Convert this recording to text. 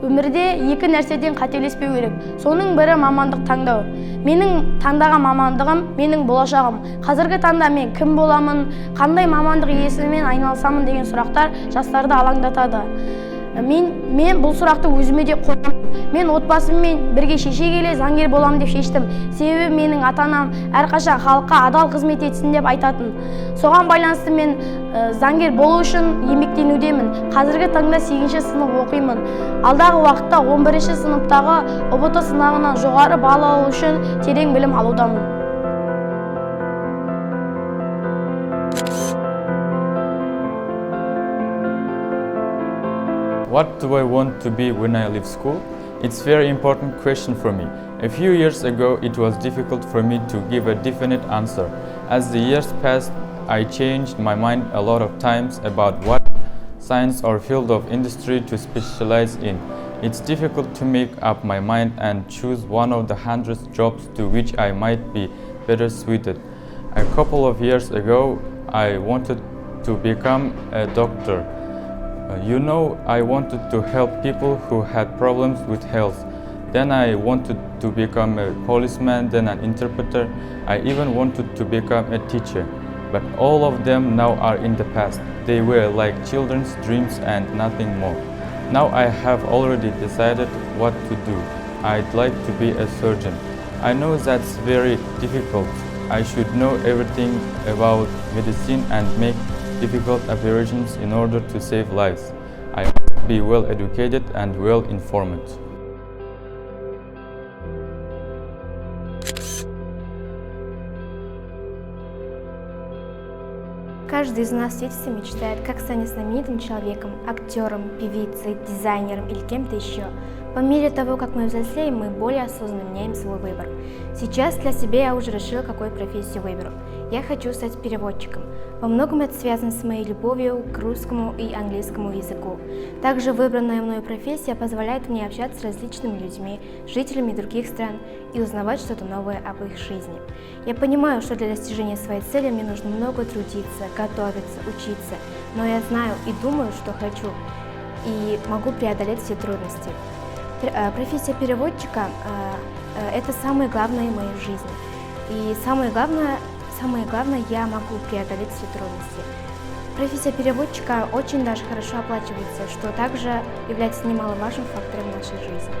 Өмірде екі нәрседен қателеспеу керек. Соның бірі мамандық таңдау. Менің таңдаған мамандығым менің болашағым. Қазіргі таңда мен кім боламын, қандай мамандық иесімен айналысамын деген сұрақтар жастарды алаңдатады. Мен бұл сұрақты өзіме де қойдым. Мен отбасыммен бірге шеше келе заңгер боламын деп шештім. Себебі менің ата-анам әрқашан халыққа адал қызмет етсін деп айтатын. Соған байланысты мен заңгер болу үшін еңбектенудемін. Қазіргі таңда 8-ші сынып оқимын. Алдағы уақытта 11-ші сыныптағы ұбт сынағынан жоғары балл алу үшін терең білім алудамын. What do I want to be when I leave school? It's a very important question for me. A few years ago, it was difficult for me to give a definite answer. As the years passed, I changed my mind a lot of times about what science or field of industry to specialize in. It's difficult to make up my mind and choose one of the hundreds jobs to which I might be better suited. A couple of years ago, I wanted to become a doctor. I wanted to help people who had problems with health. Then I wanted to become a policeman, then an interpreter. I even wanted to become a teacher. But all of them now are in the past. They were like children's dreams and nothing more. Now I have already decided what to do. I'd like to be a surgeon. I know that's very difficult. I should know everything about medicine and make difficult operations in order to save lives. I must be well educated and well informed. Каждый из нас в детстве мечтает, как станет знаменитым человеком, актером, певицей, дизайнером или кем-то еще. По мере того, как мы взрослеем, мы более осознанно меняем свой выбор. Сейчас для себя я уже решила, какую профессию выберу. Я хочу стать переводчиком. Во многом это связано с моей любовью к русскому и английскому языку. Также выбранная мною профессия позволяет мне общаться с различными людьми, жителями других стран и узнавать что-то новое об их жизни. Я понимаю, что для достижения своей цели мне нужно много трудиться, готовиться, учиться, но я знаю и думаю, что хочу, и могу преодолеть все трудности. Профессия переводчика – это самое главное в моей жизни. И самое главное, я могу преодолеть все трудности. Профессия переводчика очень даже хорошо оплачивается, что также является немаловажным фактором в нашей жизни.